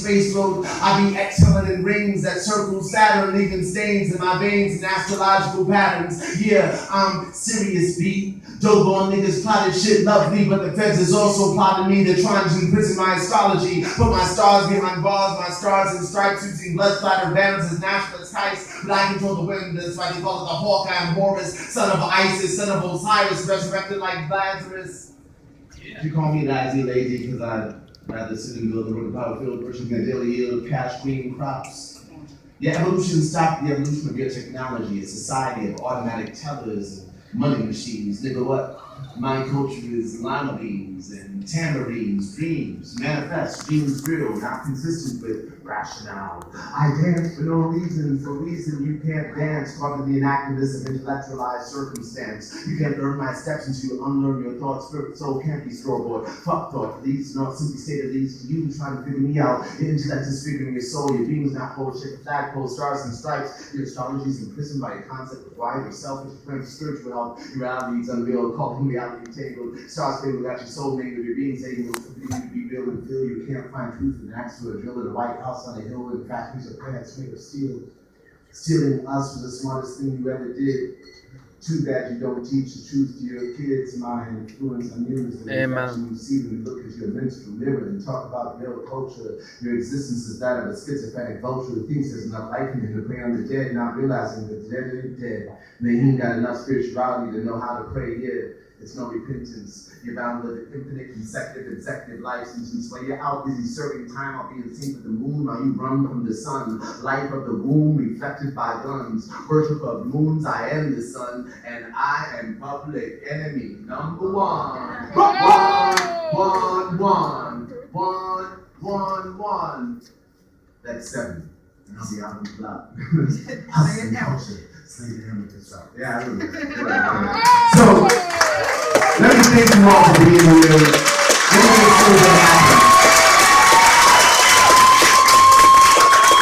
space road. I be exhaling in rings that circle Saturn, leaving stains in my veins and astrological patterns. Yeah, I'm serious, B. Dope on niggas plotted shit lovely, but the feds is also plotting me. They're trying to imprison my astrology. Put my stars behind bars, my stars in stripes, using blood splatter banners as nationalist heights. But I control the wind, that's why they call it the Hawkeye and Horus, son of Isis, son of Osiris, resurrected like Lazarus. You call me lazy lady because I'd rather sit and build a road power field, pushing a daily yield of cash green crops. Your evolution stopped the evolution of your technology, a society of automatic tellers and money machines. Nigga, what? My culture is lima beans and tamarines, dreams, manifest, dreams real, not consistent with rationale. I dance for no reason, for reason you can't dance, caught in the inactiveness of intellectualized circumstance. You can't learn my steps until you unlearn your thoughts. Spirit soul can't be store-bought. Fuck thought, leads not simply stated leads to you trying to figure me out. Your intellect is figuring your soul, your being's not bullshit, flagpole, stars and stripes. Your astrology is imprisoned by your concept of why your selfish, spiritual health. Your reality is unreal, calling reality tangled. Stars tangled got your soul mangled, your being tangled. Continue to be real and feel you can't find truth in acts to a drill in a White House on a hill in factories of plants made of steel. Stealing us was the smartest thing you ever did. Too bad you don't teach the truth to your kids. My influence on news and reflection you see when you look at your menstrual mirror and talk about male culture. Your existence is that of a schizophrenic vulture who thinks there's enough life in him to prey on the dead, not realizing that the dead ain't dead. And they ain't got enough spirituality to know how to pray yet. It's no repentance. You're bound to live an infinite, consecutive life sentence. While you're out busy serving time, I'll be in sync with the moon while you run from the sun. Life of the womb reflected by guns. Worship of moons, I am the sun, and I am public enemy number one. One. That's 7. And I'll be out on the block. Hustling culture. Slay the amateur stuff. Yeah, I remember. So, let me thank you all for being here. Let me make sure that happens.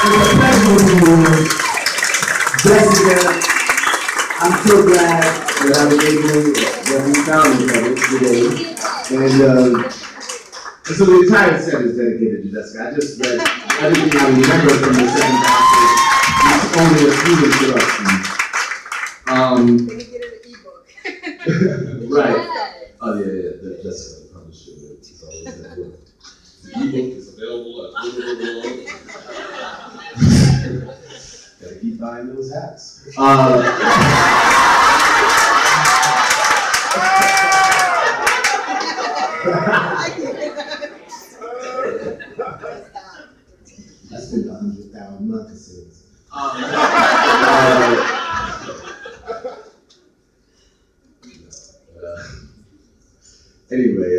It's a pleasure to be here. Jessica, I'm so glad that I was able, that we found each other today. And so the entire set is dedicated to Jessica. I just read everything I remember from the second chapter. It's only a few interruptions. Can you get it an ebook? Right. Oh yeah. Jessica, the publisher, it's always that book. The ebook is available at Gotta keep buying those hats. I spent 100,000 moccasins. Anyway,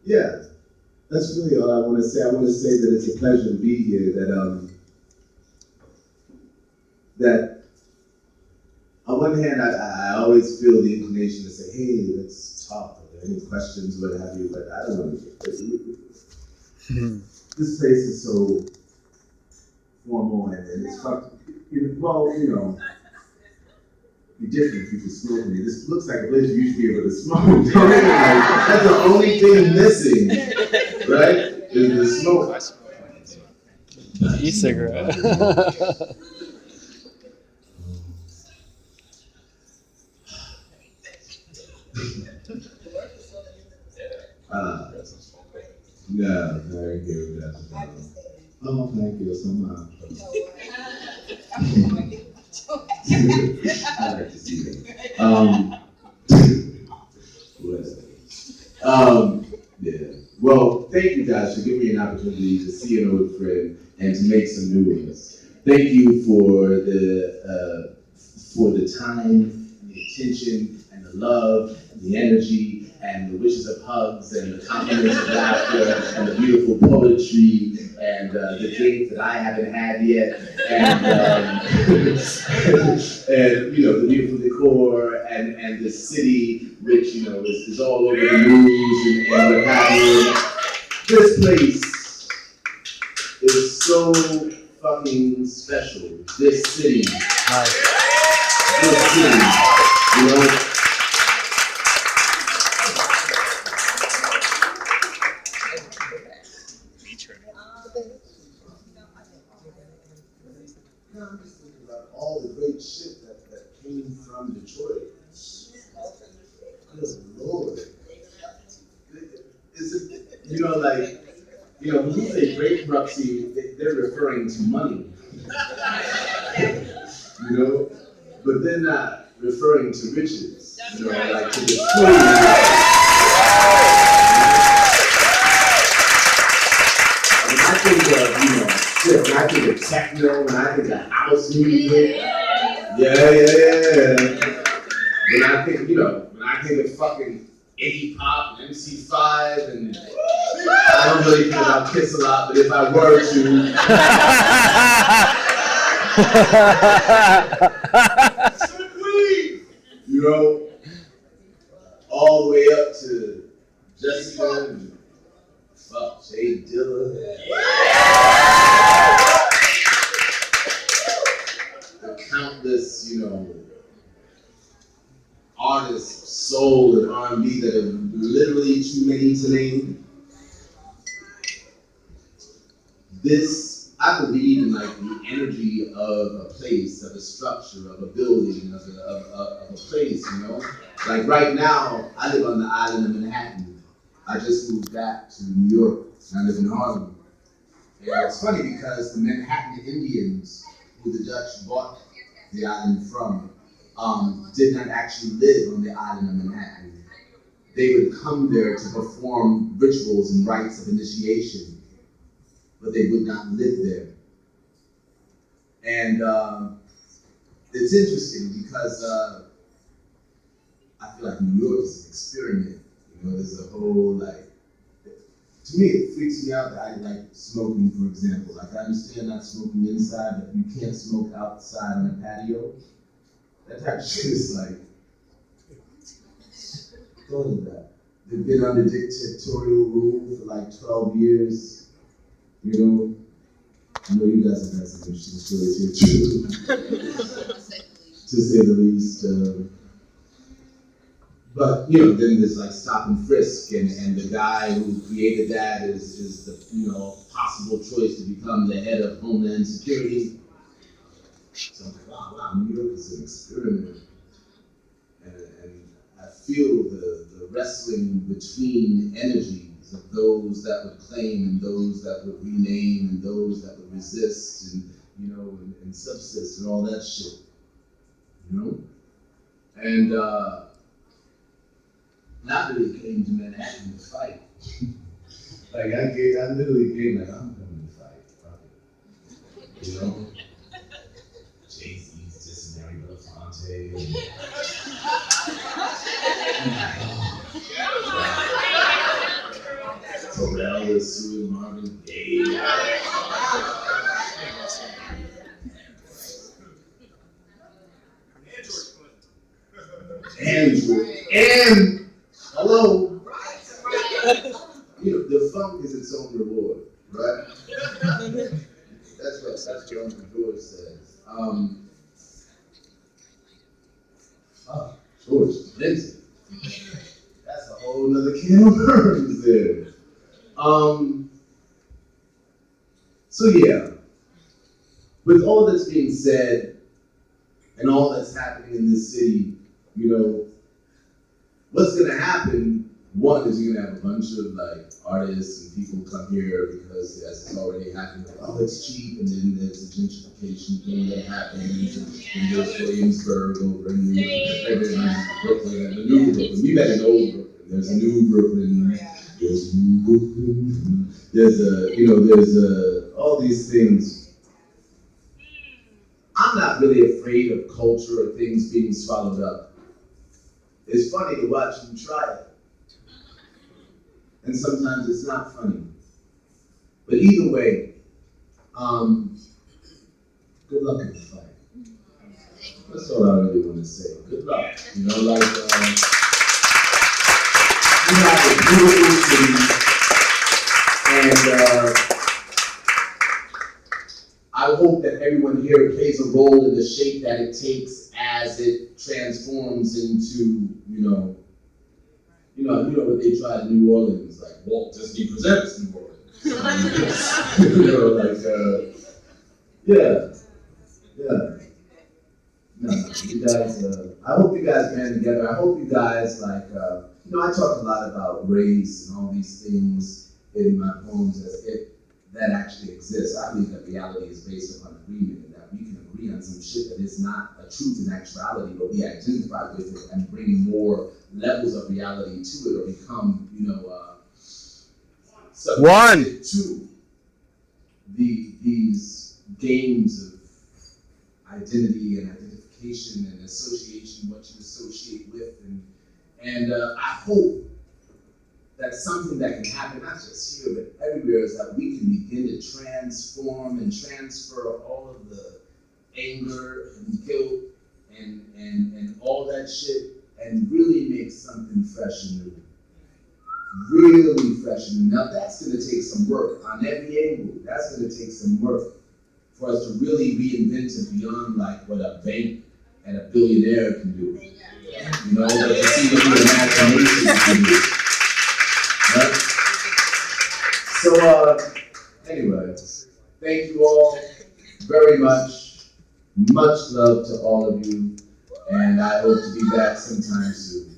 yeah, that's really all I want to say. I want to say that it's a pleasure to be here. That on one hand, I always feel the inclination to say, hey, let's talk. Are there any questions, what have you? But I don't want to get this place is so formal and it's fucked. Well, you know. Be different if you could smoke in it. This looks like a place you used to be able to smoke. That's the only thing missing, right? Is the smoke. E-cigarette. No, thank you. Oh, thank you so much. I like to see that. Yeah. Well, thank you guys for giving me an opportunity to see an old friend and to make some new ones. Thank you for the time, and the attention, and the love, and the energy, and the wishes of hugs, and the compliments of laughter, and the beautiful poetry, and the drinks that I haven't had yet, and and the beautiful decor, and the city, which is all over the news and what have you. This place is so fucking special. This city, this city, No, I'm just thinking about all the great shit that came from Detroit. Good Lord. Is it, when you say bankruptcy, they're referring to money. But they're not referring to riches. Like to the full. When I think of, shit, when I think of techno, when I think of house music, yeah. When I think of fucking Iggy Pop and MC5, and I don't really think about Kiss a lot, but if I were to, all the way up to Jessica and Jay Dilla. The countless, artists, soul and R&B that are literally too many to name. I believe in like the energy of a place, of a structure, of a building, of a place, Like right now, I live on the island of Manhattan. I just moved back to New York, and I live in Harlem. And it's funny because the Manhattan Indians, who the Dutch bought the island from, did not actually live on the island of Manhattan. They would come there to perform rituals and rites of initiation, but they would not live there. And it's interesting because I feel like New York is an experiment. There's a whole to me it freaks me out that I like smoking, for example. Like I understand not smoking inside, but you can't smoke outside on a patio. That type of shit is like, thought of that. They've been under dictatorial rule for like 12 years, I know you guys have had some interesting stories here too, to say the least. But then there's like stop and frisk, and the guy who created that is the possible choice to become the head of Homeland Security. So I'm like, wow, New York is an experiment, and I feel the wrestling between energies of those that would claim and those that would rename and those that would resist and subsist and all that shit, and not really came to Manhattan to fight. Like I literally came like I'm coming to fight, Jay-Z's dissing Mary Belafonte. Pharrell is suing Marvin Gaye. And hello. The funk is its own reward, right? That's what Uncle George says. George Clinton. That's a whole nother can of worms there. So yeah, with all that's being said and all that's happening in this city, what's gonna happen? One is you're gonna have a bunch of like artists and people come here because as it's already happening, it's cheap, and then there's a gentrification thing that happens, and there's Williamsburg over in Brooklyn, and the new Brooklyn. We met in old Brooklyn. There's a new Brooklyn. There's new Brooklyn. There's all these things. I'm not really afraid of culture or things being swallowed up. It's funny to watch them try it. And sometimes it's not funny. But either way, good luck in the fight. That's all I really want to say. Good luck. You have a beautiful city, and I hope that everyone here plays a role in the shape that it takes as it transforms into, what they tried in New Orleans, like Walt Disney Presents New Orleans. Yeah. No, you guys, I hope you guys band together. I hope you guys, I talk a lot about race and all these things in my poems as if that actually exists. I believe that reality is based upon agreement, and that we can agree on some shit that is not a truth in actuality, but we identify with it and bring more levels of reality to it, or become, subjected to these games of identity and identification and association, what you associate with, and I hope that something that can happen, not just here, but everywhere, is that we can begin to transform and transfer all of the anger and guilt and all that shit and really make something fresh and new. Really fresh and new. Now that's gonna take some work on every angle. That's gonna take some work for us to really reinvent it beyond like what a bank and a billionaire can do. But to see what the imagination can do. Right? So anyway, thank you all very much. Much love to all of you, and I hope to be back sometime soon.